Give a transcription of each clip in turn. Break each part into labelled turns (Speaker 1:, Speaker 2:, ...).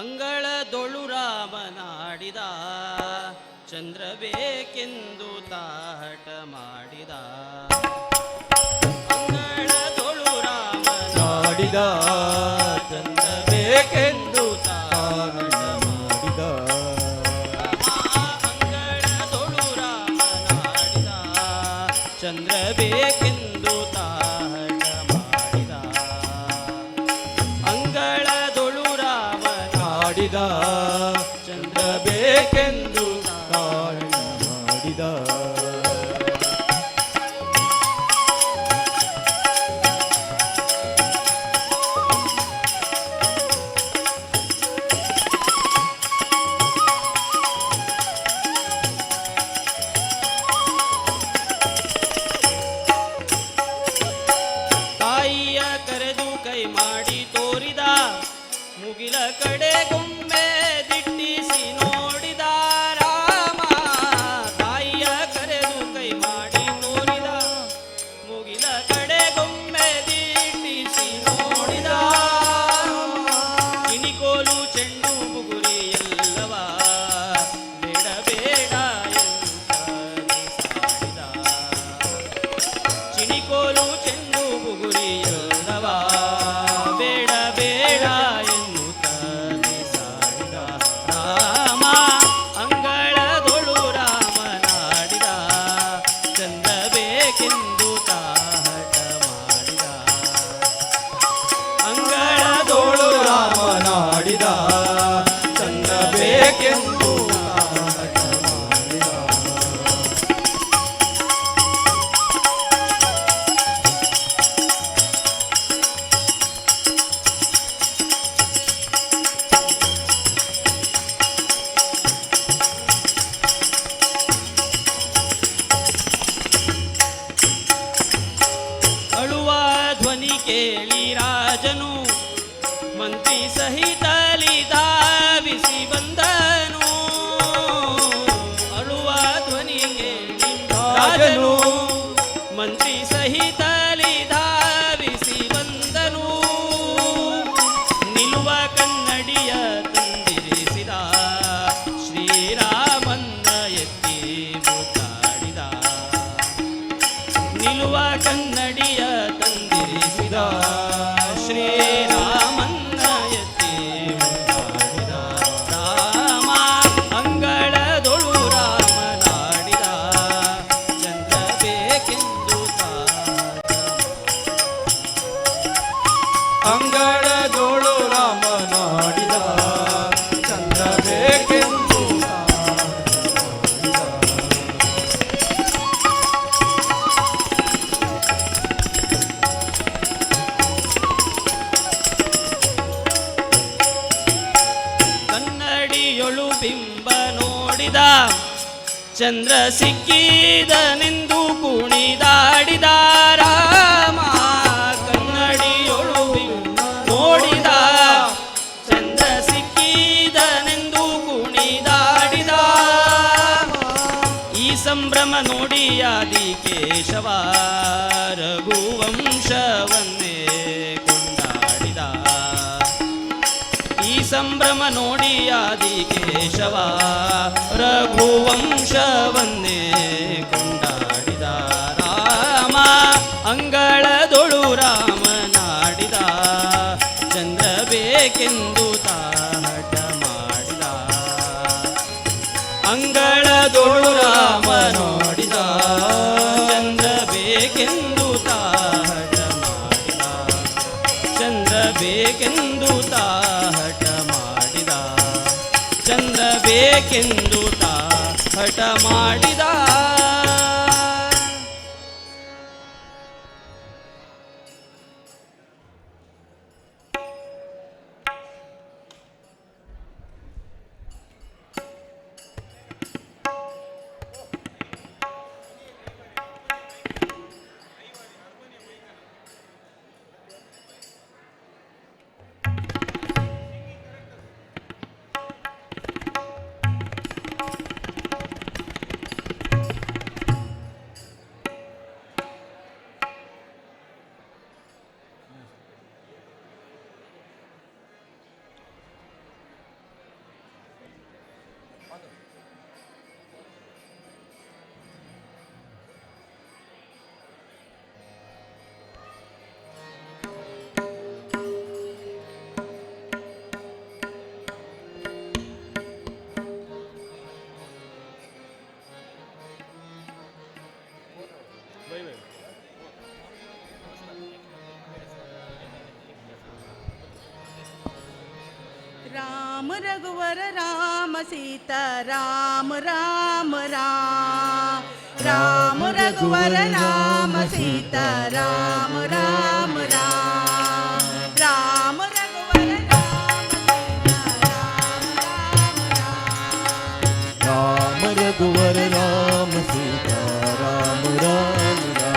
Speaker 1: ಅಂಗಳದೊಳು ರಾಮನಾಡಿದ ಚಂದ್ರ ಬೇಕೆಂದು ತಾಟ ಮಾಡಿದ. ಅಂಗಳದೊಳು ರಾಮನಾಡಿದ ಚಂದ್ರ ಬೇಕೆಂದು ತಾಟ ಮಾಡಿದ. ಅಂಗಳದೊಳು ರಾಮನಾಡಿದ ಚಂದ್ರ ಬೇಕೆಂದು ತಾಟ ಮಾಡಿದ. ಅಂಗಳದೊಳು ರಾಮನಾಡಿದ ಚಂದ್ರ ಬೇಕೆಂದು ತಾಟ ಮಾಡಿದ. ತಾಯಿಯ ಕರೆದು ಕೈ ಮಾಡಿ ತೋರಿದ, ಮುಗಿಲ ಕಡೆಗೊಮ್ಮೆ ದಿಟ್ಟಿಸಿ ನೋಡಿದ ರಾಮ. ತಾಯಿಯ ಕರೆದು ಕೈ ಮಾಡಿ ತೋರಿದ, ಮುಗಿಲ ಕಡೆಗೊಮ್ಮೆ ದಿಟ್ಟಿಸಿ ನೋಡಿದ. ಕಿಣಿಕೋಲು ಚೆಂಡು ಬುಗುರಿ ಎಲ್ಲವ ಬೇಡ ಬೇಡ ಎಂತ ಸಾಡಿದ. ಚಿಣಿಕೋಲು ಚೆಂಡು ಬುಗುರಿ ಎಲ್ಲವ ಬೇಡ ಬೇಡ ಎನ್ನುತ್ತಾನೆ ಸಾಡಿದ. ರಾಮ ಅಂಗಳದೊಳು ರಾಮನಾಡಿದ ಚಂದ್ರ ಬೇಕೆಂದು ತಾಟ ಮಾಡಿದ. ಅಂಗಳದೊಳು ರಾಮನಾಡಿದ ಚಂದ್ರ ಬೇಕೆಂದು ತಾಟ ಮಾಡಿದ. ಅಳುವ ಧ್ವನಿ ಕೇಳಿ ರಾಜನು ಮಂತ್ರಿ ಸಹಿತಲಿ ಧಾವಿಸಿ ಬಂದನು. ಅಳುವ ಧ್ವನಿ ಕೇಳಿ ರಾಜನು ಮಂತ್ರಿ ಸಹಿತಲಿ ಧಾವಿಸಿ ಬಂದನು. ನಿಲ್ಲುವ ಕನ್ನಡಿಯ ತಂದಿರಿಸಿದ, ಶ್ರೀರಾಮನ್ನ ಎತ್ತಿ ಮುತ್ತಾಡಿದ. ನಿಲ್ಲುವ ಕನ್ನಡಿಯ ತಂದಿರಿಸಿದ, ಶ್ರೀರಾಮನ್ನ ಎತ್ತಿ ಮುತ್ತಾಡಿದ. ರಾಮ ಅಂಗಳದೊಳು ರಾಮನಾಡಿದ ಚಂದ್ರ ಬೇಕೆಂದು ತಾಟ. ಅಂಗಳದೊಳು ರಾಮನಾಡಿದ ಚಂದ್ರ ಬೇಕೆಂದು ಕನ್ನಡಿಯೊಳು ಬಿಂಬ ನೋಡಿದ, ಚಂದ್ರ ಸಿಕ್ಕಿದನೆಂದು ಕುಣಿದಾಡಿದ. ರಾಮ ಕನ್ನಡಿಯೊಳು ಬಿಂಬ ನೋಡಿದ, ಚಂದ್ರ ಸಿಕ್ಕಿದನೆಂದು ಕುಣಿದಾಡಿದ. ಈ ಸಂಭ್ರಮ ನೋಡಿ ಆದಿ ಕೇಶವ ರಘುವಂಶವನ್ನೇ ಕೊಂಡಾಡಿದ. ಈ ಸಂಭ್ರಮ ನೋಡಿ ಆದಿ ಕೇಶವ ರಘುವಂಶವನ್ನೇ ಕೊಂಡಾಡಿದ. ರಾಮ ಅಂಗಳದೊಳು ರಾಮನಾಡಿದ ಚಂದ್ರ ಬೇಕೆಂದು ತಾಟ ಮಾಡಿದ. ಅಂಗಳದೊಳು ರಾಮನಾಡಿದ ಚಂದ್ರ ಬೇಕೆಂದು ತಾಟ ಮಾಡಿದ. ಚಂದ್ರ ಬೇಕೆಂದು ತಾಟ ಮಾಡಿದ. ಚಂದ್ರ ಬೇಕೆಂದು ತಾಟ ಮಾಡಿದ.
Speaker 2: राम रघुवर राम सीता राम राम राम राम रघुवर राम सीता राम राम राम राम रघुवर राम सीता राम राम राम
Speaker 3: राम रघुवर राम सीता राम राम राम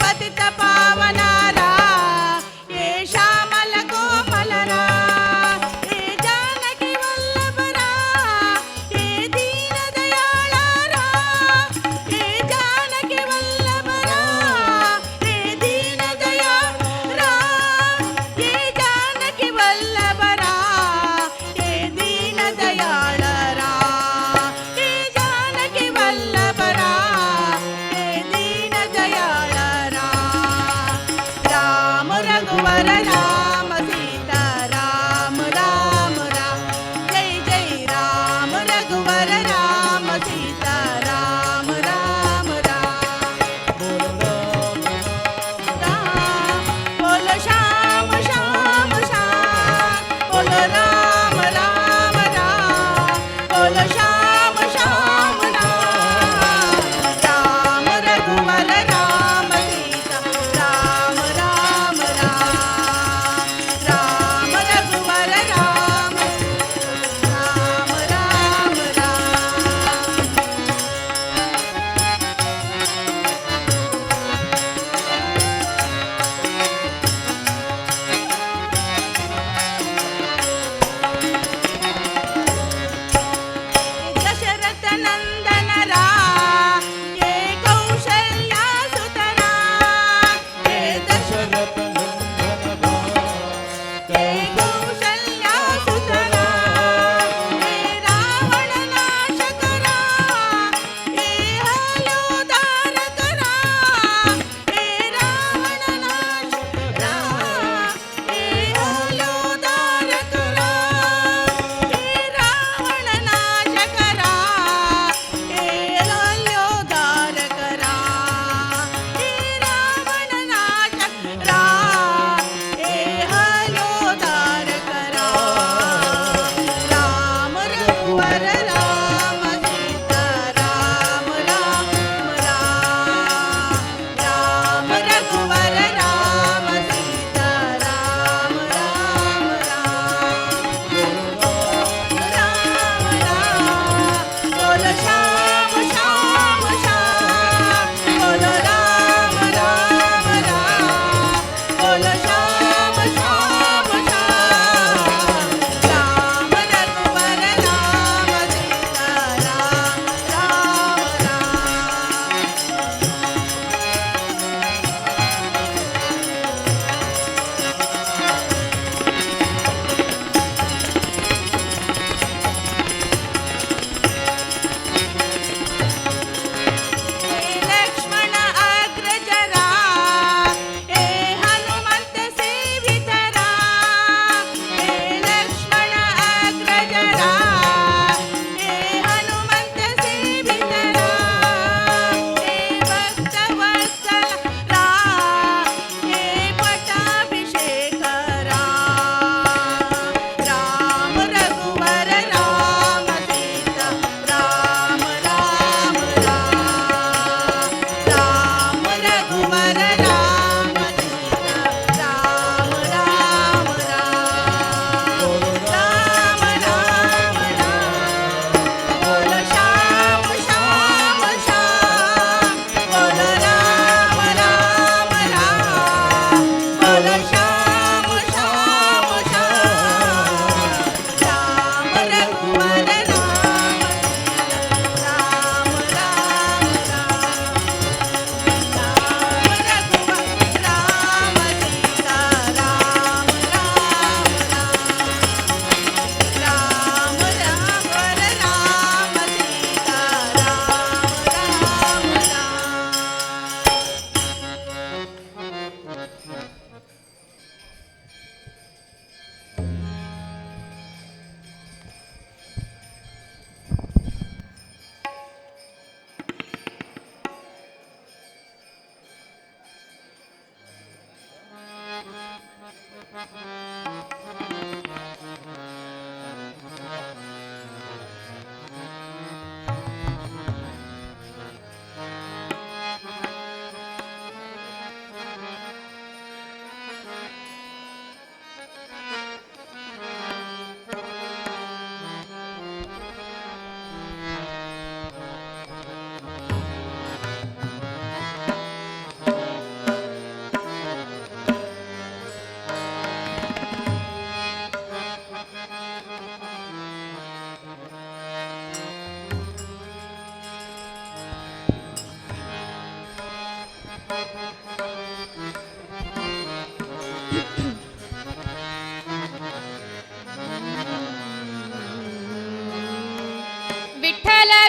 Speaker 2: पतित पावना राम ये श्यामल कोमल राम ये जानकी वल्लभ राम ये दीन दयाल राम ये जानकी वल्लभ राम ये दीन दयाल राम ये जानकी वल्लभ राम ये दीन दयाल राम ये जानकी वल्लभ राम ये दीन दयाल राम रघुवर राम सीता राम राम राम जय जय राम रघुवर राम सीता राम राम राम बोल श्याम श्याम श्याम बोल राम राम राम बोल श्याम श्याम राम राम रघुवर राम सीता राम राम राम राम रघुवर राम राम राम राम दशरथ नंदन राम ये कौशल्या सुत राम ये दशरथ ये कौशल्या सुत राम ये रावण नाशक राम ये हलोदारक राम ये रावण नाशक राम ये हलोदारक राम ये रावण नाशक राम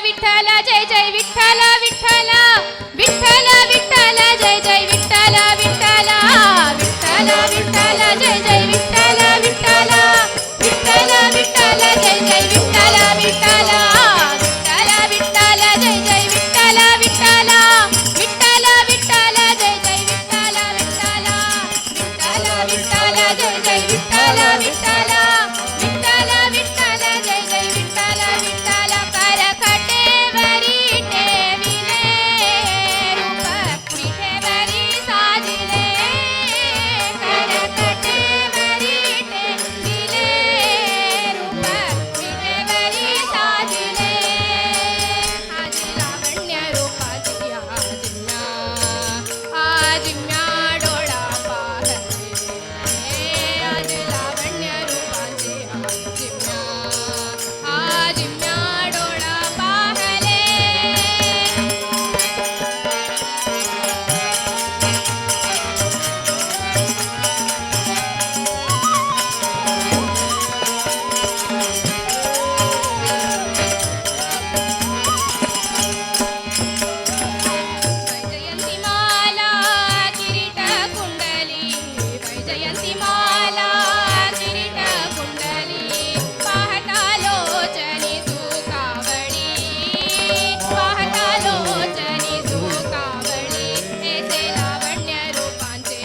Speaker 4: विठ्ठल जय जय विठ्ठल विठ्ठल विठ्ठल विठ्ठल जय जय विठ्ठल विठ्ठल विठ्ठल विठ्ठल जय जय विठ्ठल विठ्ठल विठ्ठल विठ्ठल जय जय विठ्ठल विठ्ठल विठ्ठल विठ्ठल जय जय विठ्ठल विठ्ठल विठ्ठल विठ्ठल जय जय विठ्ठल विठ्ठल विठ्ठल विठ्ठल जय जय विठ्ठल विठ्ठल विठ्ठल विठ्ठल जय जय विठ्ठल विठ्ठल करकटेवरी ठेविले रूप विठेवरी साजिले करकटेवरी ठेविले रूप विठेवरी साजिले आजी लावण्य रूपाची आजिम्या डोळा पाहते आजी लावण्य रूपाची आजिम्या डोळा पाहले वैजयंती माला किरीट कुंडली वैजयंती माला किरीट कुंडली पाहता लोचनी सुकावळी पाहता लोचनी सुकावळी ऐसे लावण्य रूपांचे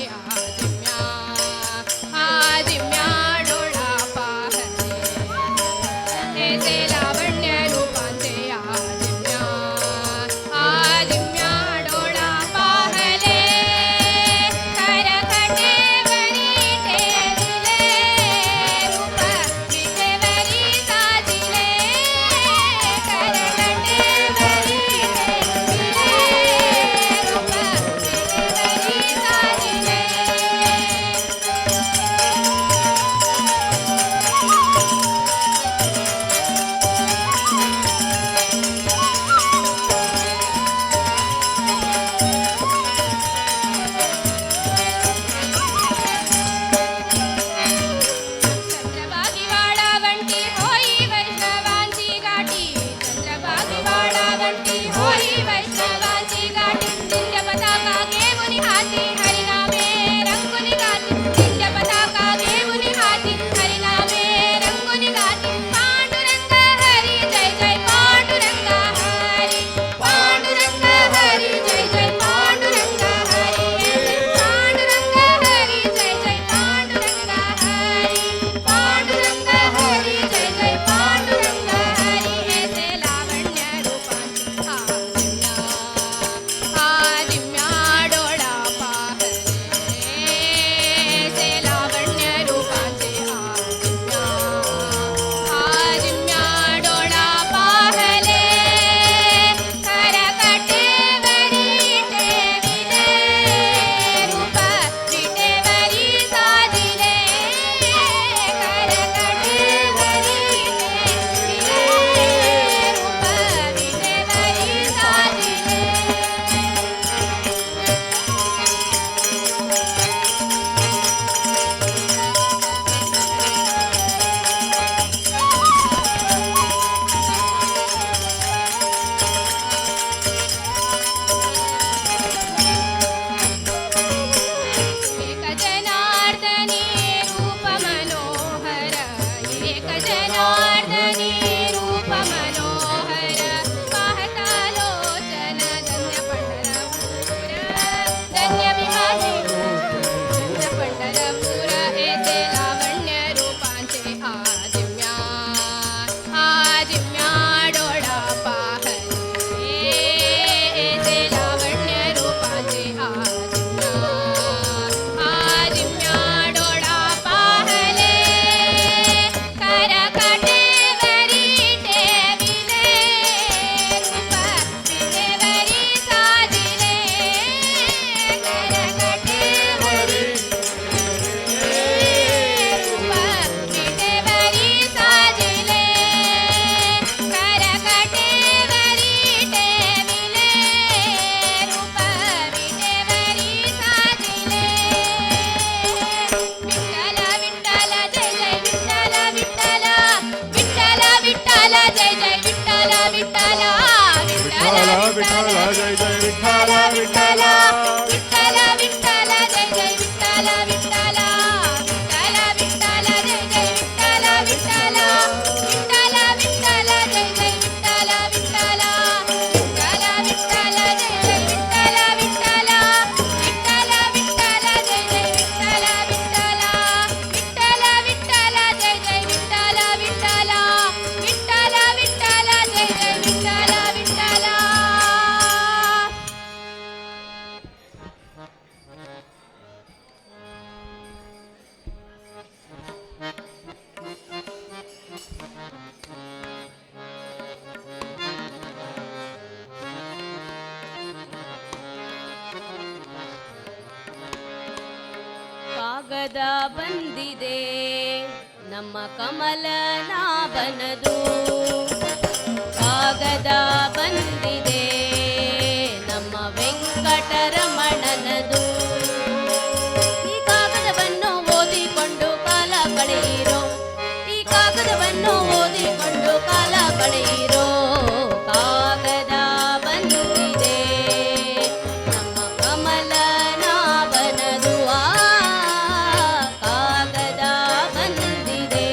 Speaker 4: आजिम्या डोळा पाहते ऐसे लावण्य रूपांचे आजिम्या डोळा पाहले करकटेवरी ठेविले रूप विठेवरी साजिले करकटेवरी ठेविले रूप विठेवरी साजिले चंद्रभागी वाडावंटी होई वैष्णवांची गाठी चंद्रभागी वाडावंटी होई वैष्णवांची गाठी दिंड्य पताका घेऊन हाती हरिनामे रंगुन गाती दिंड्य पताका घेऊन हाती हरिनामे रंगुन गाती पांडुरंग हरी जय जय पांडुरंग हरी पांडुरंग हरी जय जय पांडुरंग हरी पांडुरंग हरी जय जय पांडुरंग हरी पांडुरंग हरी जय जय पांडुरंग हरी ऐसे लावण्य रूपांची आजिम्या डोळा पाहते ऐसे लावण्य रूपांचे आजिम्या डोळा पाहले करकटेवरी ठेविले रूप विठेवरी साजिले करकटेवरी ठेविले रूप विठेवरी साजिले एक जनार्दनी रूप मनोहर एक जनार्दनी रूप मनोहर पाहता लोचन धन्य पंढरपूर धन्य विमानी धन्य पंढरपूर ऐसे लावण्य रूपांचे आजिम्या डोळा पाहते ऐसे लावण्य रूपांचे आजिम्या डोळा पाहले करकटेवरी ठेविले रूप विठेवरी साजिले करकटेवरी रूप विठेवरी साजिले करकटेवरी ठेविले रूप विठेवरी साजिले विठ्ठल विठ्ठल जय जय विठ्ठल विठ्ठल विठ्ठल विठ्ठल जय जय विठ्ठल विठ्ठल
Speaker 3: ವಿಠಲ ಜಯ ಜಯ ವಿಠಲ ವಿಠಲ
Speaker 4: ವಿಠಲ ವಿಠಲ ಜಯ ಜಯ ವಿಠಲ ವಿಠಲ ವಿಠಲ ವಿಠಲ ಜಯ ಜಯ ವಿಠಲ ವಿಠಲ ವಿಠಲ ವಿಠಲ ಜಯ ಜಯ ವಿಠಲ ವಿಠಲ ವಿಠಲ ವಿಠಲ ಜಯ ಜಯ ವಿಠಲ ವಿಠಲ ವಿಠಲ ವಿಠಲ ಜಯ ಜಯ ವಿಠಲ ವಿಠಲ ವಿಠಲ ವಿಠಲ ಜಯ ಜಯ ವಿಠಲ ವಿಠಲ ವಿಠಲ ವಿಠಲ ಜಯ ಜಯ ವಿಠಲ ವಿಠಲ. ಕಾಗದ ಬಂದಿದೆ ನಮ್ಮ ಕಮಲನಾಭನದು, ಕಾಗದ ಬಂದಿದೆ ನಮ್ಮ ವೆಂಕಟರಮಣನದು. ಈ ಕಾಗದವನ್ನು ಓದಿಕೊಂಡು ಕಾಲ ಕಳೆಯಿರೋ, ಈ ಕಾಗದವನ್ನು ಓದಿಕೊಂಡು ಕಾಲ ಕಳೆಯಿರೋ. ಕಾಗದ ಬಂದಿದೆ ನಮ್ಮ ಕಮಲನಾಭನದು, ಕಾಗದ ಬಂದಿದೆ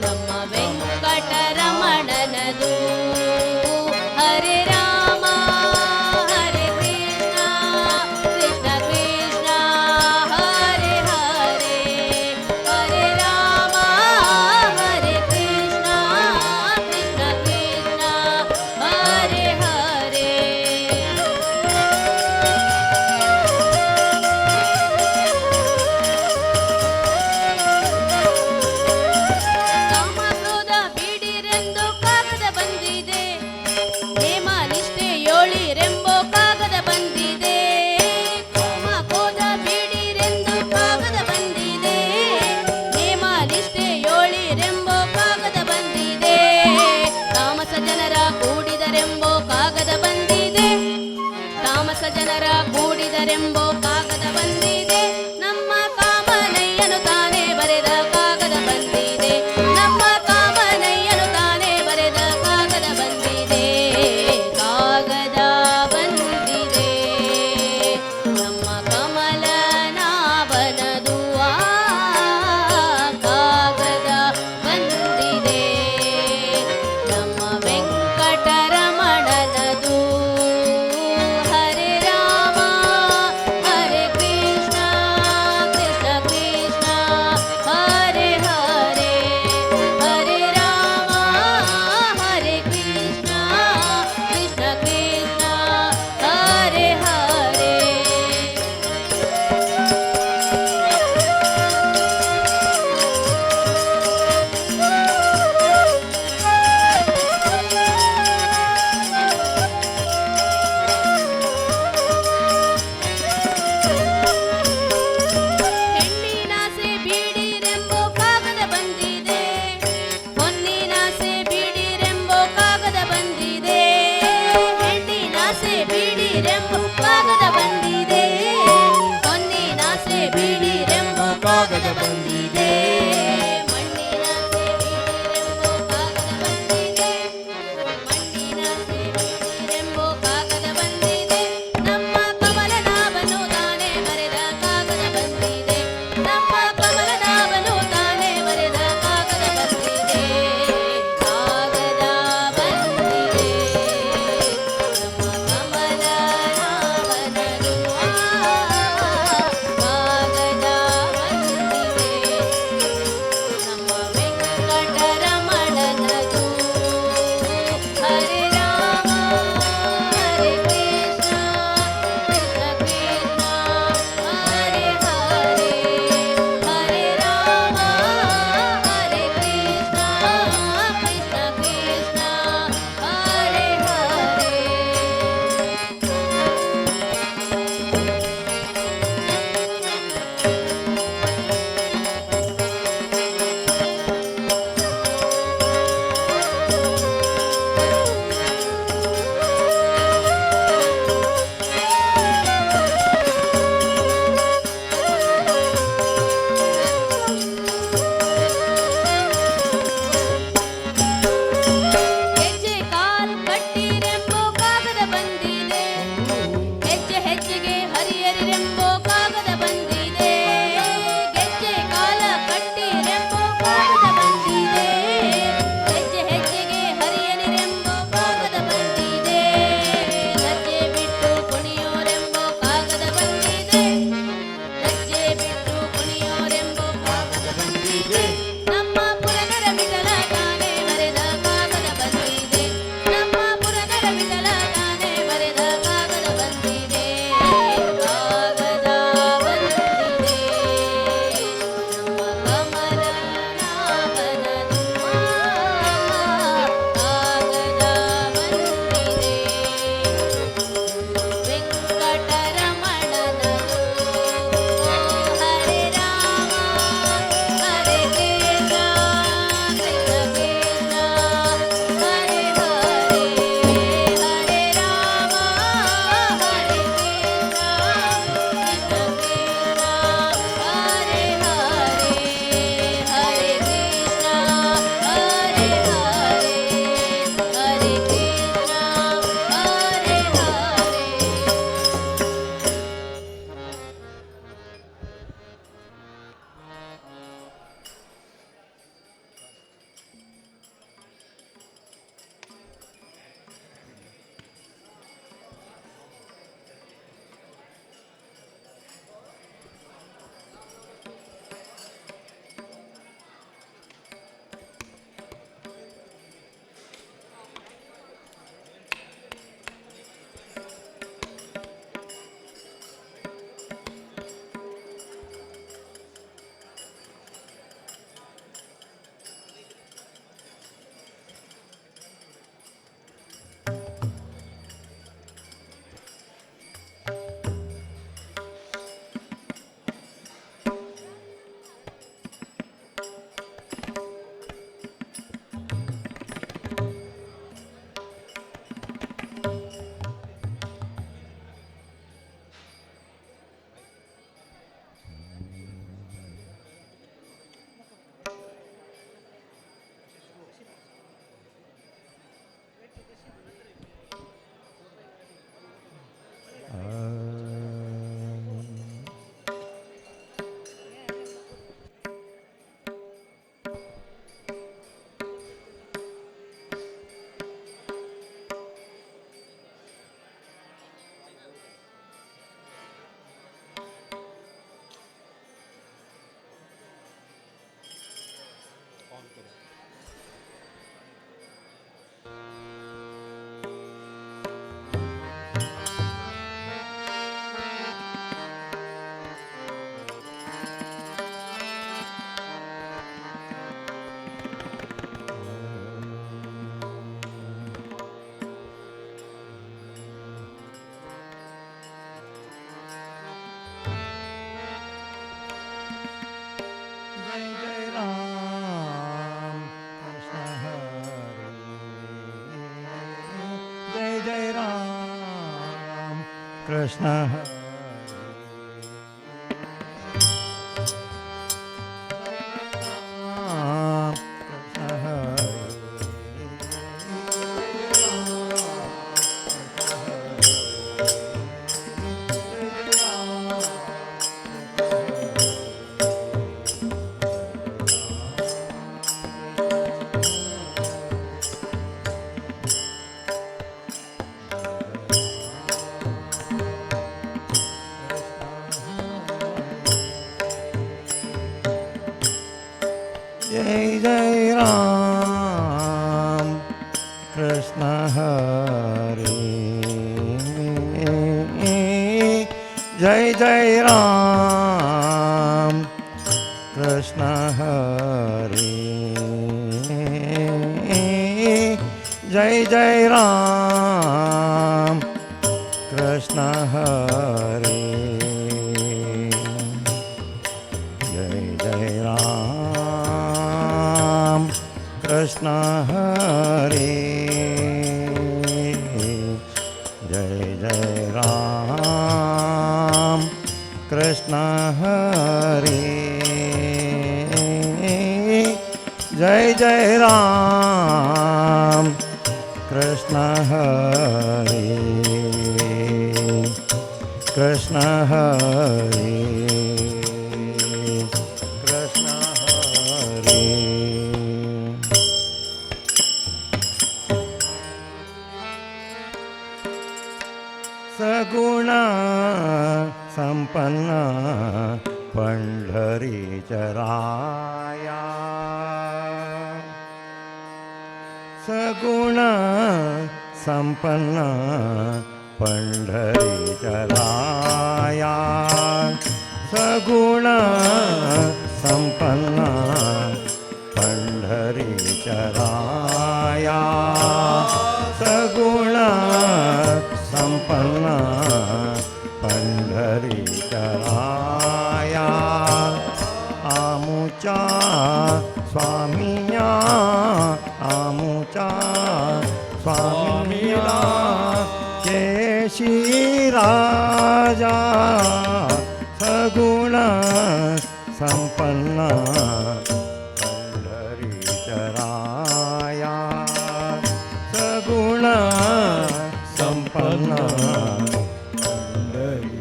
Speaker 4: ನಮ್ಮ ವೆಂಕಟರಮಣನದು. ಹರೇ ರಾಮ ಹರೇ ಕೃಷ್ಣ ಕೃಷ್ಣ ಕೃಷ್ಣ ಹರೇ ಹರೇ, ಹರೇ ರಾಮ ಹರೇ ಕೃಷ್ಣ ಕೃಷ್ಣ ಕೃಷ್ಣ ಹರೇ ಹರೇ. ಕಾಮ ಕ್ರೋಧ ಬಿಡಿರೆಂದು ಕಾಗದ ಬಂದಿದೆ, ನೇಮ ನಿಷ್ಠೆ ಯೋಳಿರೆಂಬೋ ಕಾಗದ ಬಂದಿದೆ. ಕಾಮ ಕ್ರೋಧ ಬಿಡಿರೆಂದು ಕಾಗದ ಬಂದಿದೆ, ನೇಮ ನಿಷ್ಠೆ ಯೋಳಿರೆಂಬೋ ಕಾಗದ ಬಂದಿದೆ. ತಾಮಸ ಜನರ ಕೂಡಿದರೆಂಬೋ ಕಾಗದ ಬಂದಿದೆ, ತಾಮಸ ಜನರ ಕೂಡಿದರೆಂಬೋ ಕಾಗದ ಬಂದಿದೆ. ನಮ್ಮ ಕಾಮನಯ್ಯನು ತಾನೇ ಬರೆದ ಕಾಗದ ಬಂದಿದೆ, ನಮ್ಮ ಕಾಮನಯ್ಯನು ತಾನೇ ಬರೆದ ಕಾಗದ ಬಂದಿದೆ. ಕಾಗದ ಬಂದಿದೆ ನಮ್ಮ ಕಮಲನಾಭನದು, ಕಾಗದ ಬಂದಿದೆ ನಮ್ಮ ವೆಂಕಟರಮಣನದು. ಹರೇ ರಾಮ ಹರೇ ಕೃಷ್ಣ ಕೃಷ್ಣ ಕೃಷ್ಣ ಹರೇ ಹರೇ, ಹರೇ ರಾಮ ಹರೇ ಕೃಷ್ಣ ಕೃಷ್ಣ ಕೃಷ್ಣ ಹರೇ ಹರೇ. ಹೆಣ್ಣಿನಾಸೆ ಬೀಡಿರೆಂಬೋ ಕಾಗದ ಬಂದಿದೆ, ಹೊನ್ನಿನಾಸೆ ಬೀಡಿರೆಂಬೋ ಕಾಗದ ಬಂದಿದೆ. ಹೆಣ್ಣಿನಾಸೆ ಬೀಡಿರೆಂಬೋ ಕಾಗದ ಬಂದಿದೆ, ಹೊನ್ನಿನಾಸೆ ಬೀಡಿರೆಂಬೋ ಕಾಗದ ಬಂದಿದೆ. ಮಣ್ಣಿನಾಸೆ ಬೀಡಿರೆಂಬೋ ಕಾಗದ ಬಂದಿದೆ, ಮಣ್ಣಿನಾಸೆ ಬೀಡಿರೆಂಬೋ ಕಾಗದ ಬಂದಿದೆ. ನಮ್ಮ ಕಮಲನಾಭನು ತಾನೇ ಬರೆದ ಕಾಗದ ಬಂದಿದೆ, ನಮ್ಮ ಕಮಲನಾಭನು ತಾನೇ ಬರೆದ ಕಾಗದ ಬಂದಿದೆ. ಕಾಗದ ಬಂದಿದೆ ನಮ್ಮ ಕಮಲನಾಭನದು,
Speaker 5: जय जय राम कृष्ण हरी राम कृष्ण हरी जय जय राम कृष्ण हरे जय जय राम कृष्ण हरे जय जय राम कृष्ण हरे जय जय राम कृष्ण हरे जय जय राम कृष्ण हरे जय जय राम कृष्ण हरे कृष्ण हरे कृष्ण हरे सगुण संपन्न पंढरीचराया सगुण संपन्न पंढरीचराया सगुण संपन्न पंढरीचराया सगुण संपन्न पंढरीचराया आमुचा स्वामिया आमुचा स्वामिया केशी राजा सगुण संपन्न पंढरीचराया सगुण संपन्न पंढरीचराया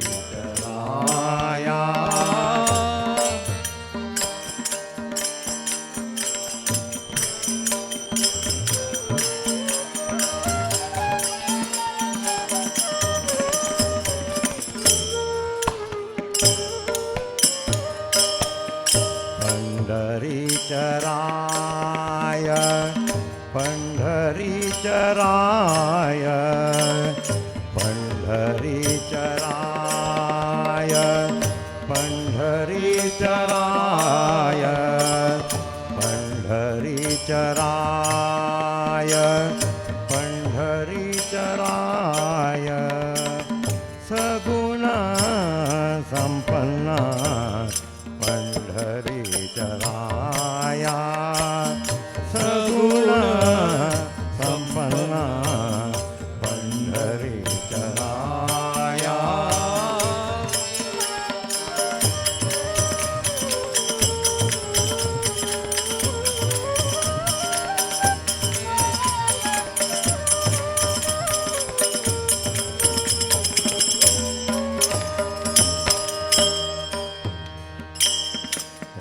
Speaker 5: पंढरीचराय पंढरीचराय पंढरीचराय पंढरीचराय पंढरीचराय पंढरीचराय सगुण संपन्न पंढरीचराया सगुण संपन्न पंढरीचराया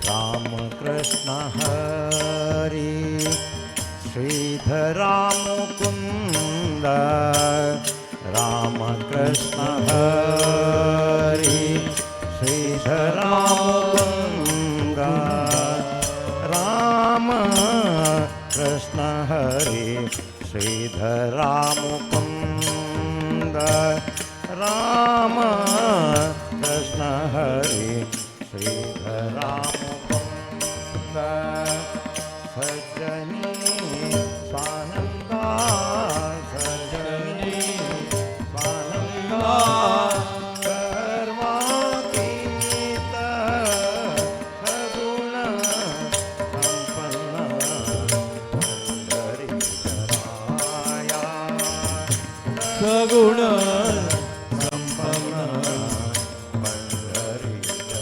Speaker 5: रामकृष्ण हरि श्रीधरा मुकुंद रामकृष्ण हरि श्रीधरा मुकुंद राम कृष्ण हरि श्रीधरा मुकुंद राम कृष्ण हरि श्रीधरा मुकुंद सज्जनी स्वानंदा सज्जनी स्वानंदा सर्वातीत सगुण संपन्न पंढरीचराया
Speaker 3: ಸಗುಣ
Speaker 5: ಸಂಪನ್ನ ಪಂಡರೀಶರಾಯ.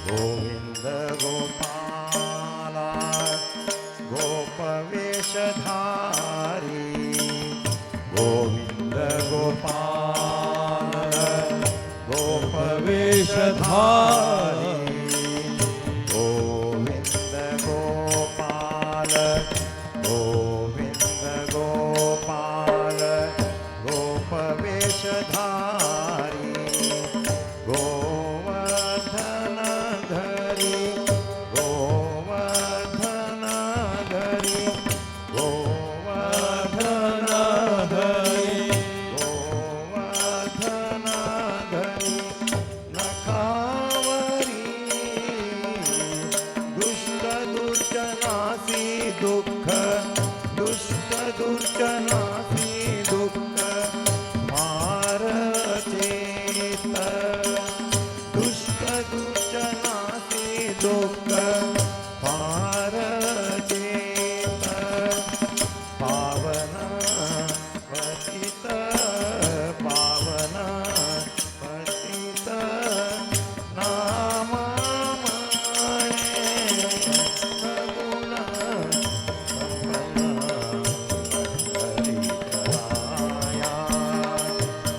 Speaker 5: ಗೋವಿಂದ ಗೋಪಾಲ ಗೋಪವೇಷಧಾರಿ ಗೋವಿಂದ ಗೋಪಾಲ ಗೋಪವೇಷಧಾರಿ ಗೋವಿಂದ ಗೋಪಾಲ ಗೋವಿಂದ ಗೋಪಾಲ ಗೋಪವೇಷಧಾರಿ ಗೋವರ್ಧನ ಧರಿ ಗೋವರ್ಧನ ಧರಿ ಗೋವರ್ಧನ ಧರಿ ಗೋವರ್ಧನ ಧರಿ ನಖಾವರಿ ದುಷ್ಟ ದುರ್ಜನಾಸಿ ದುಃಖ ದುಷ್ಟ ದುರ್ಜನಾಸಿ ದುಃಖ ಭಾರಚೇತ ದುಷ್ಟ ದುರ್ಜನಾಸಿ ದುಃಖ ಭಾರಚೇತ ಪಾವನ ಪತಿತ ಪಾವನ ಪತಿತ ನಾಮಮಣೆ ಸಗುಣ ಸಂಪನ್ನ ಪಂಡರೀಶರಾಯ.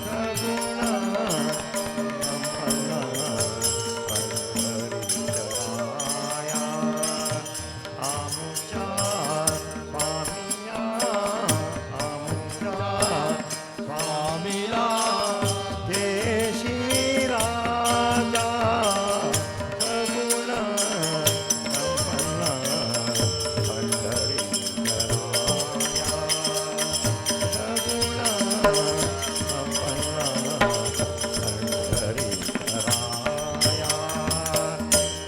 Speaker 5: ಸಗುಣ ಸಂಪನ್ನ ಪಂಡರೀಶರಾಯ. ಆಮುಷ ಸ್ವಾಮಿಯ ಆಮುಷ ಸ್ವಾಮಿಯ ದೇಶಿ ರಾಜ ಸಗುಣ ಸಂಪನ್ನ ಪಂಡರೀಶರಾಯ. ಸಗುಣ ಸಂಪನ್ನ ಪಂಡರೀಶರಾಯ.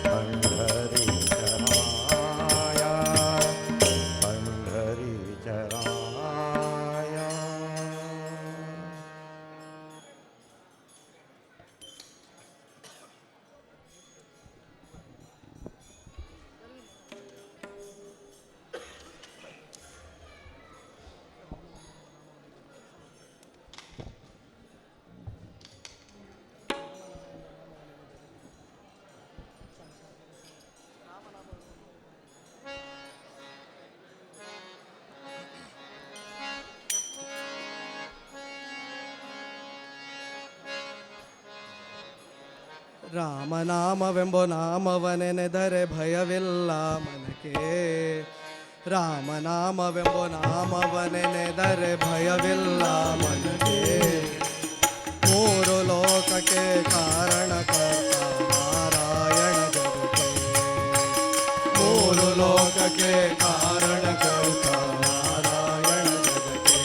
Speaker 5: ಪಂಡರೀಶರಾಯ ಪಂಡರೀಶರಾಯ.
Speaker 6: ರಾಮನಾಮವೆಂಬ ನಾಮವನೆನೆದರೆ ಭಯವಿಲ್ಲ ಮನಕ್ಕೆ. ರಾಮನಾಮವೆಂಬ ನಾಮವನೆನೆದರೆ ಭಯವಿಲ್ಲ ಮನಕ್ಕೆ. ಮೂರು ಲೋಕಕ್ಕೆ ಕಾರಣಕರ್ತ ನಾರಾಯಣ ಜಗಕ್ಕೆ. ಮೂರು ಲೋಕಕ್ಕೆ ಕಾರಣಕರ್ತ ನಾರಾಯಣ ಜಗಕ್ಕೆ.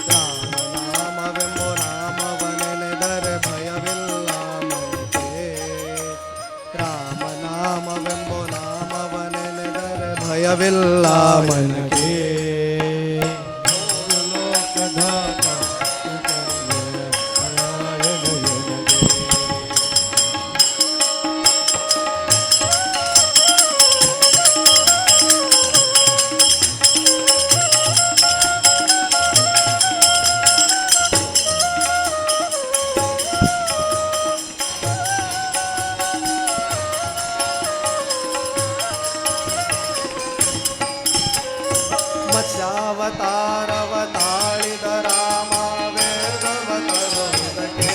Speaker 6: ರಾಮನಾಮವೆಂಬ ನಾಮವನೆನೆದರೆ ಭಯವಿಲ್ಲ ಮನಕ್ಕೆ. ರಾಮನಾಮವೆಂಬ ನಾಮವನೆನೆದರೆ ಭಯವಿಲ್ಲ ಮನಕ್ಕೆ. ಮೂರು ಲೋಕದ ಮತ್ಸ್ಯಾವತಾರವತಾಳಿದ ರಾಮ ವೇದವತರುವುದಕ್ಕೆ.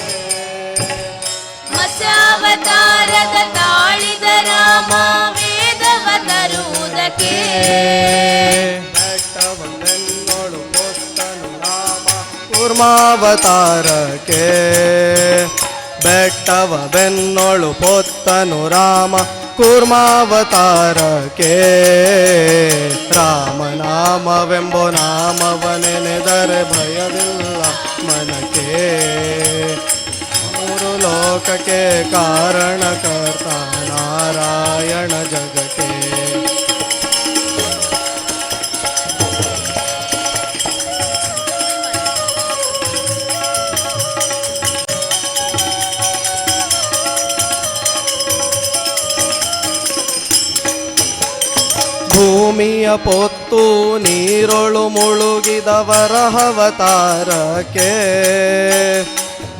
Speaker 4: ಮತ್ಸ್ಯಾವತಾರದ ತಾಳಿದ ರಾಮ ವೇದವ ತರುವುದಕ್ಕೆ.
Speaker 6: ಬೆಟ್ಟವನ್ನೆನ್ನೋಳು ಪೊತ್ತನು ರಾಮ ಕೂರ್ಮಾವತಾರಕ್ಕೆ. ಬೆಟ್ಟವ ಬೆನ್ನೋಳು ಪೊತ್ತನು ರಾಮ ಕೂರ್ಮಾವತಾರಕ್ಕೆ. ರಾಮನಾಮವೆಂಬ ನಾಮವನೆನೆದರೆ ಭಯವಿಲ್ಲ ಮನಕ್ಕೆ. ಮೂರು ಲೋಕಕ್ಕೆ ಕಾರಣಕರ್ತ ನಾರಾಯಣ ಜಗಕ್ಕೆ. ಭೂಮಿಯ ಪೊತ್ತು ನೀರೊಳು ಮುಳುಗಿದವರ ಅವತಾರಕ್ಕೆ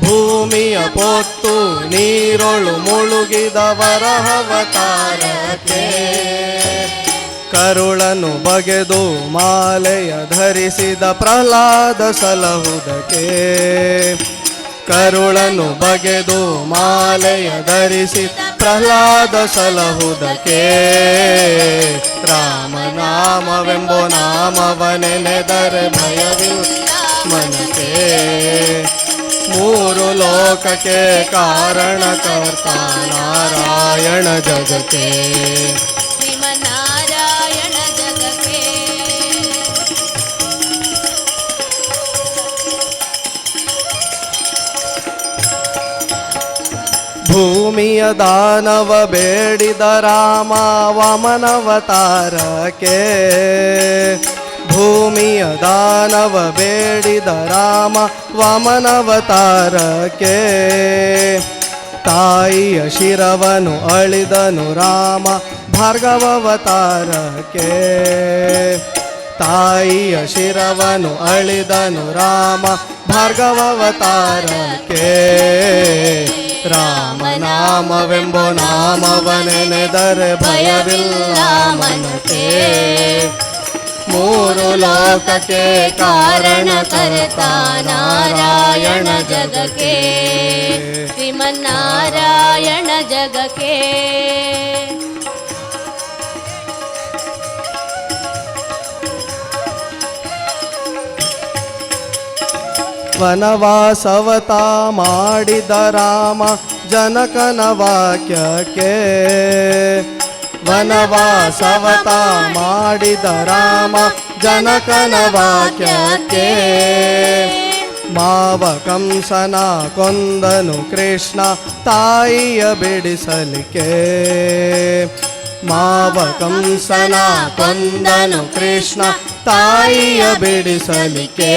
Speaker 6: ಭೂಮಿಯ ಪೊತ್ತು ನೀರೊಳು ಮುಳುಗಿದವರ ಅವತಾರಕ್ಕೆ ಕರುಳನ್ನು ಬಗೆದು ಮಾಲೆಯ ಧರಿಸಿದ ಪ್ರಹ್ಲಾದ ಸಲಹುದಕ್ಕೆ ಕರುಳನ್ನು ಬಗೆದು ಮಾಲೆಯ ಧರಿಸಿದ ಪ್ರಹ್ಲಾದ ಸಲಹುದಕ್ಕೆ ರಾಮನಾಮವೆಂಬೋ ನಾಮವನೆನೆದರೆ ಭಯವಿಲ್ಲ ಮನಕ್ಕೆ ಮೂರು ಲೋಕಕ್ಕೆ ಕಾರಣಕರ್ತ ನಾರಾಯಣ ಜಗಕ್ಕೆ
Speaker 4: ಶ್ರೀಮನ್ನಾರಾಯಣ ಜಗಕ್ಕೆ
Speaker 6: ಭೂಮಿಯ ದಾನವ ಬೇಡಿದ ರಾಮ ವಾಮನವತಾರಕ್ಕೆ ಭೂಮಿಯ ದಾನವ ಬೇಡಿದ ರಾಮ ವಾಮನವತಾರಕ್ಕೆ ತಾಯಿಯ ಶಿರವನು ಅಳಿದನು ರಾಮ ಭಾರ್ಗವವತಾರಕ್ಕೆ ತಾಯಿಯ ಶಿರವನು ಅಳಿದನು ರಾಮ ಭಾರ್ಗವವತಾರಕ್ಕೆ ರಾಮನಾಮವೆಂಬೋ ನಾಮವನೆನೆದರೆ ಭಯವಿಲ್ಲ ಮನಕ್ಕೆ ಮೂರು ಲೋಕಕ್ಕೆ ಕಾರಣಕರ್ತ ನಾರಾಯಣ ಜಗಕ್ಕೆ
Speaker 4: ಶ್ರೀಮನ್ನಾರಾಯಣ ಜಗಕ್ಕೆ
Speaker 6: ವನವಾಸವತ ಮಾಡಿದ ರಾಮ ಜನಕನ ವಾಕ್ಯಕ್ಕೆ ವನವಾಸವತ ಮಾಡಿದ ರಾಮ ಜನಕನ ವಾಕ್ಯಕ್ಕೆ ಮಾವ ಕಂಸನ ಕೊಂದನು ಕೃಷ್ಣ ತಾಯಿಯ ಬಿಡಿಸಲಿಕ್ಕೆ ಮಾವ ಕಂಸನ ಕೊಂದನು ಕೃಷ್ಣ ತಾಯಿಯ ಬಿಡಿಸಲಿಕ್ಕೆ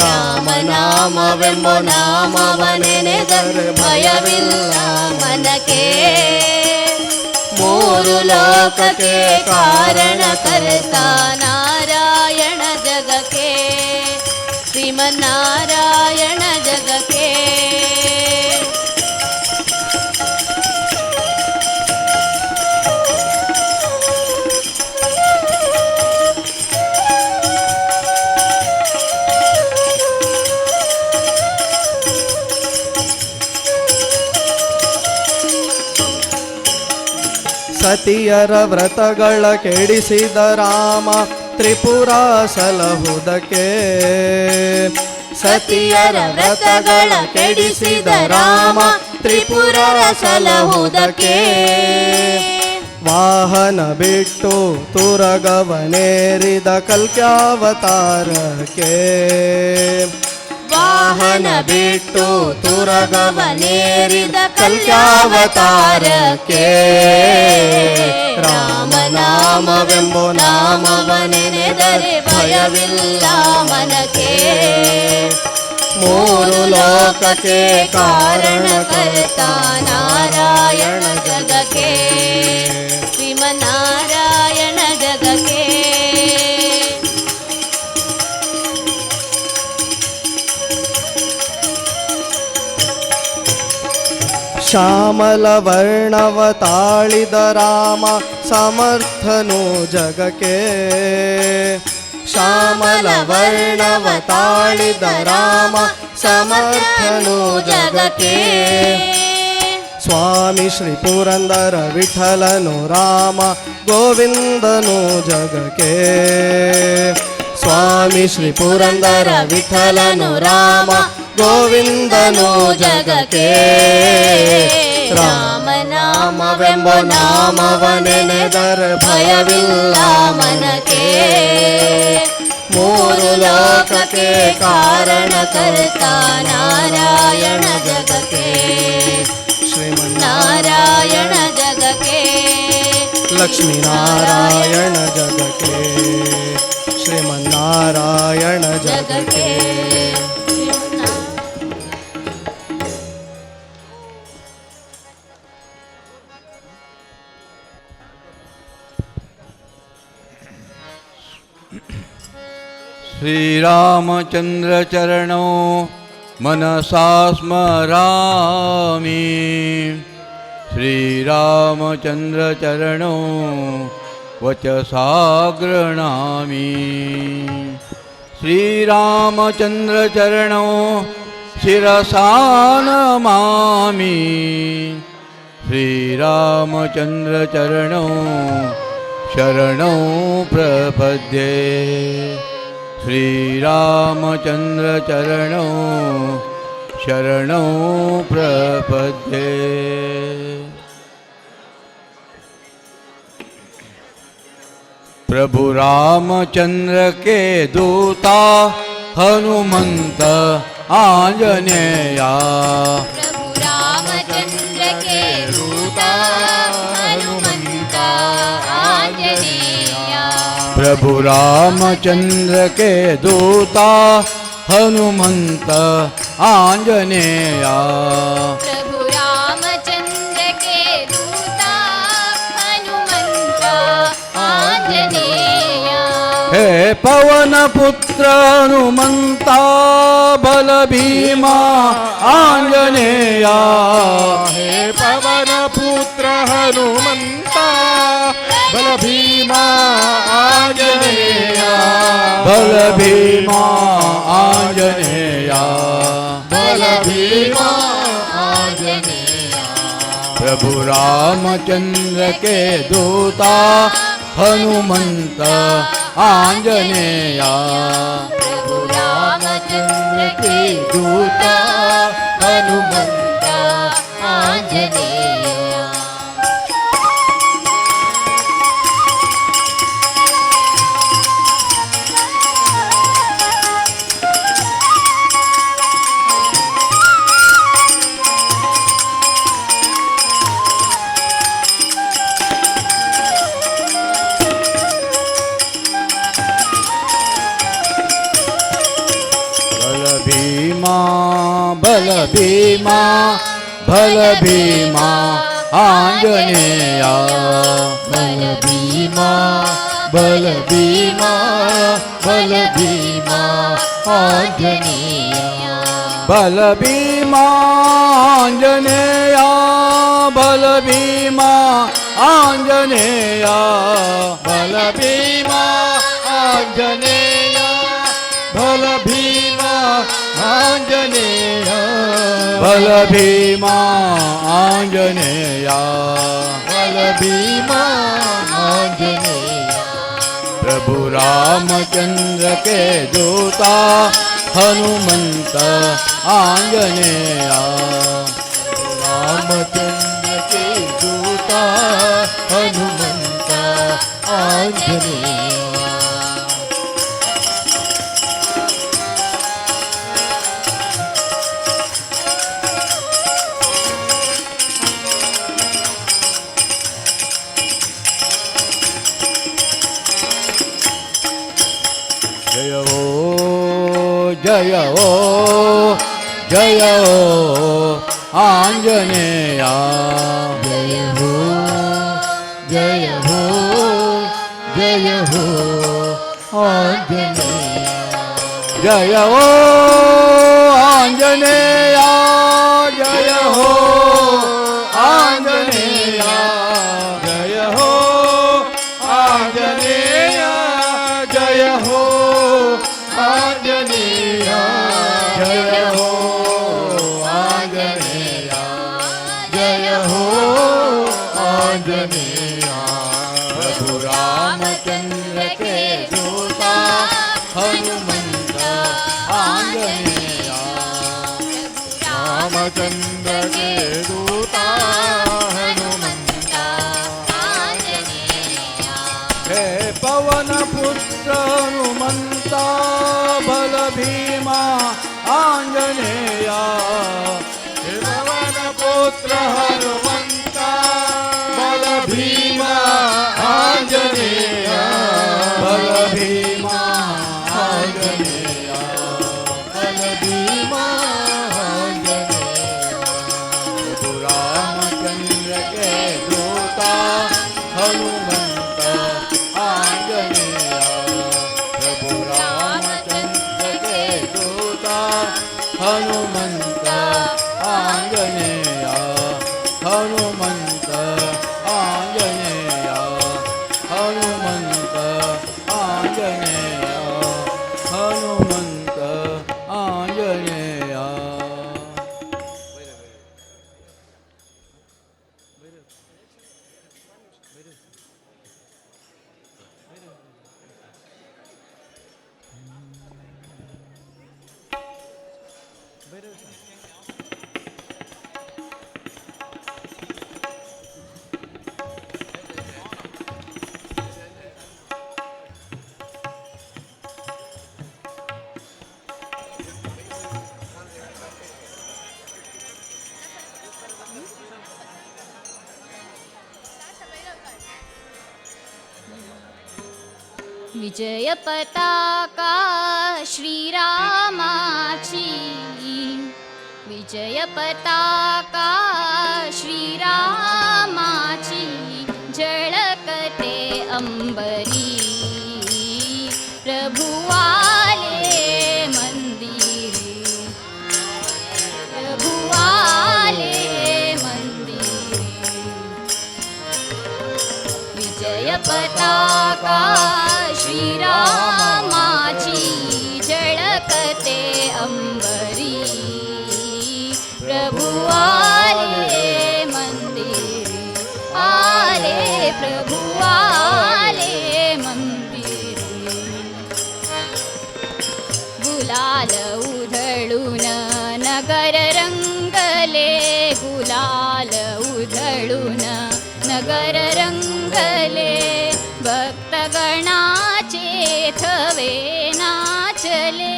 Speaker 6: ರಾಮನಾಮವೆಂಬೋ ನಾಮವನೆನೆದರೆ ಭಯವಿಲ್ಲ
Speaker 4: ಮನಕ್ಕೆ ಮೂರು ಲೋಕಕ್ಕೆ ಕಾರಣಕರ್ತ ನಾರಾಯಣ ಜಗಕ್ಕೆ ಶ್ರೀಮನ್ನಾರಾಯಣ ಜಗಕ್ಕೆ
Speaker 6: ಸತಿಯರ ವ್ರತಗಳ ಕೆಡಿಸಿದ ರಾಮ ತ್ರಿಪುರ ಸಲಹುದಕ್ಕೆ
Speaker 4: ಸತಿಯರ ವ್ರತಗಳ ಕೆಡಿಸಿದ ರಾಮ ತ್ರಿಪುರ ಸಲಹುದಕ್ಕೆ
Speaker 6: ವಾಹನ ಬಿಟ್ಟು ತುರಗವನೇರಿದ ಕಲ್ಕ್ಯಾವತಾರಕ್ಕೆ
Speaker 4: ವಾಹನ ಬಿಟ್ಟು ತುರಗವನೇರಿದ ಕಲ್ಯಾವತಾರಕ್ಕೆ
Speaker 6: ರಾಮನಾಮವೆಂಬೋ
Speaker 4: ನಾಮವನೆನೆದರೆ ಭಯವಿಲ್ಲ ಮನಕ್ಕೆ
Speaker 6: ಮೂರು ಲೋಕಕ್ಕೆ
Speaker 4: ಕಾರಣಕರ್ತ ನಾರಾಯಣ ಜಗಕ್ಕೆ ಶ್ರೀಮನ್ನಾರಾಯಣ ಜಗಕ್ಕೆ
Speaker 6: ಶ್ಯಾಮಲ ವರ್ಣವ ತಾಳಿದ ರಾಮ ಸಮರ್ಥನು ಜಗಕ್ಕೆ ಶ್ಯಾಮಲ ವರ್ಣವ ತಾಳಿದ ರಾಮ ಸಮರ್ಥನು ಜಗಕ್ಕೆ ಸ್ವಾಮಿ ಶ್ರೀ ಪುರಂದರ ವಿಠಲನು ರಾಮ ಗೋವಿಂದನು ಜಗಕ್ಕೆ ಸ್ವಾಮಿ ಶ್ರೀ ಪುರಂದರ ವಿಠಲನು ರಾಮ ಗೋವಿಂದನು ಜಗಕ್ಕೆ ರಾಮನಾಮವೆಂಬೋ ನಾಮವನೆನೆದರೆ ಭಯವಿಲ್ಲ ಮನಕ್ಕೆ ಮೂರು ಲೋಕಕ್ಕೆ ಕಾರಣಕರ್ತ ನಾರಾಯಣ ಜಗಕ್ಕೆ
Speaker 4: ನಾರಾಯಣ ಜಗಕ್ಕೆ
Speaker 6: ಲಕ್ಷ್ಮೀನಾರಾಯಣ ಜಗಕ್ಕೆ ಶ್ರೀಮನ್ನಾರಾಯಣ ಜಗಕ್ಕೆ
Speaker 7: श्रीरामचन्द्र चरणौ मनसा स्मरामि श्रीरामचन्द्र चरणौ वचसा गृह्णामि श्रीरामचन्द्र चरणौ शिरसा नमामि श्रीरामचन्द्र चरणौ शरणौ प्रपद्ये श्रीरामचन्द्र चरणौ शरणौ प्रपद्ये। प्रभु रामचंद्र के दूता हनुमंत आंजनेया
Speaker 4: प्रभु रामचंद्र के दूता हनुमंत आंजनेया
Speaker 7: प्रभु रामचंद्र के दूता हनुमंत आंजनेया
Speaker 4: प्रभु रामचंद्र के दूता हनुमंत आंजनेया
Speaker 7: हे पवन पुत्र हनुमंता बल भीमा आंजनेया
Speaker 3: हे पवन पुत्र हनुमंता बल भीमा आंजनेया
Speaker 7: बल भीमा आंजनेया
Speaker 3: बल भीमा आंजनेया
Speaker 7: प्रभु रामचंद्र के दूता हनुमंत आंजनेया
Speaker 4: प्रभु रामचंद्र के दूता हनुमंत आंजनेया
Speaker 7: बल भीमा भल भीमा आंजनेया
Speaker 4: बल भीमा
Speaker 7: बल भीमा
Speaker 4: बल भीमा आंजनेया
Speaker 7: बल भीमा आंजनेया बल भीमा आंजनेया बल भीमा आंजनेया बल भीमा आंजनेया बल भीमा आंजनेया बल भीमा आंजनेया प्रभु रामचंद्र के दूता हनुमंत आंजनेया रामचंद्र के दूता हनुमंत आंजनेया जय हो जय हो जय हो आंजनेया
Speaker 4: जय हो
Speaker 7: जय हो जय हो आंजनेया जय हो आंजनेया जय हो आंजनेया जय हो आंजनेया जय हो आंजनेया जय हो आंजनेया जय हो आंजनेया प्रभु रामचंद्र के दूता हनुमंत आंजनेया
Speaker 3: रामचंद्र के दूता
Speaker 4: हनुमंत आंजनेया
Speaker 7: हे पवन पुत्र हनुमंता बल भीमा आंजनेया
Speaker 3: हे पवन पुत्र हनुमंता बल भीमा आंजनेया
Speaker 7: बल भीमा आंजनेया बल भीमा आंजनेया प्रभु रामचंद्र के दूता हनुमंत आंजनेया हनुमंत आंजनेया हनुमंत आंजनेया हनुमंत आंजनेया हनुमंत आंजनेया
Speaker 4: विजय पताका श्रीरामाची विजय पताका श्रीरामाची झळकते अंबरी प्रभु आले मंदिरी प्रभु आले मंदिरी विजय पताका श्रीरामाची झळकते अंबरी प्रभु आले मंदिरी आले प्रभु आले मंदिरी गुलाल उधळून नगर रंगले गुलाल उधळून नगर रंगले भक्तगणाचे थवे नाचले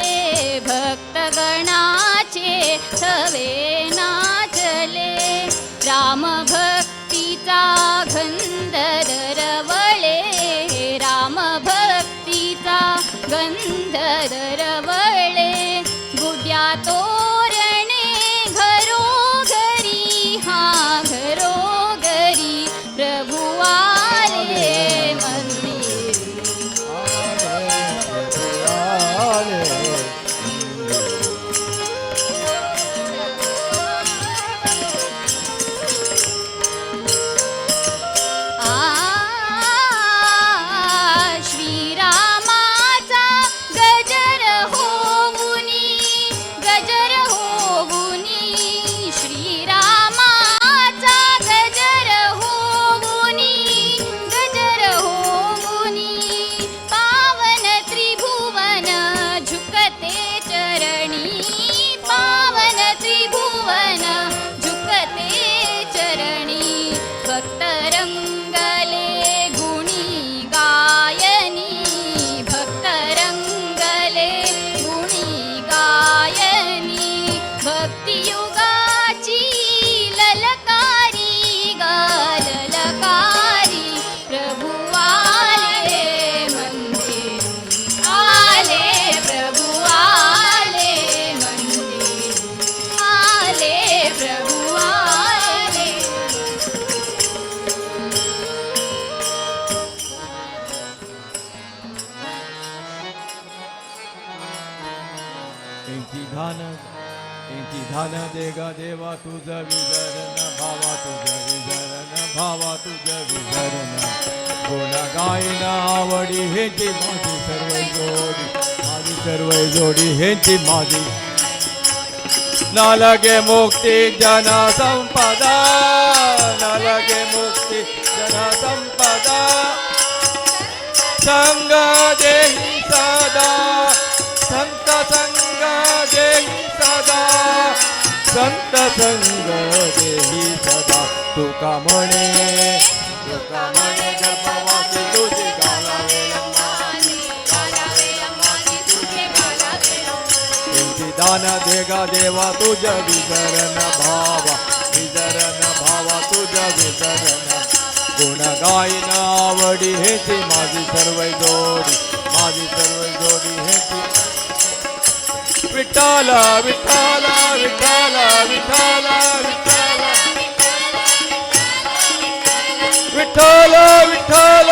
Speaker 4: भक्तगणाचे थवे नाचले राम भक्तीचा गंध दरवळे राम भक्तीचा गंध दरवळे गुड्या तोरणे घरोघरी हा घरोघरी प्रभु आले श्रीरामाचा गजर होऊनी श्रीरामाचा गजर होऊनी पावन त्रिभुवन झुकते चरणी पावन त्रिभुवन झुकते चरणी भक्त रंगले गुणी गायनी भक्त रंगले गुणी गायनी भक्तियुगाची ललकारी ललकारी प्रभु आले मंदिरी आले प्रभु आले मंदिरी आले प्रभु आले
Speaker 7: इंची धान देगा देवा तुझं विजरण भावा तुझं विजरण भावा तुझं विजरण गुण गायन आवडी हेची माझी सर्व जोडी हेची माझी नालगे मुक्ती जन संपदा नालगे मुक्ती जन संपदा संग देहि सदा संत संग देहि सदा संत संग देहि सदा तुका म्हणे गर्भवासी तुझे घालावे दान देगा देवा तुझ विजरण भावा तुझ विजरण गुण गायन आवडी हेची माझी सर्व जोडी हेची विठ्ठल विठ्ठल विठ्ठल विठ्ठल विठ्ठल विठ्ठल विठ्ठल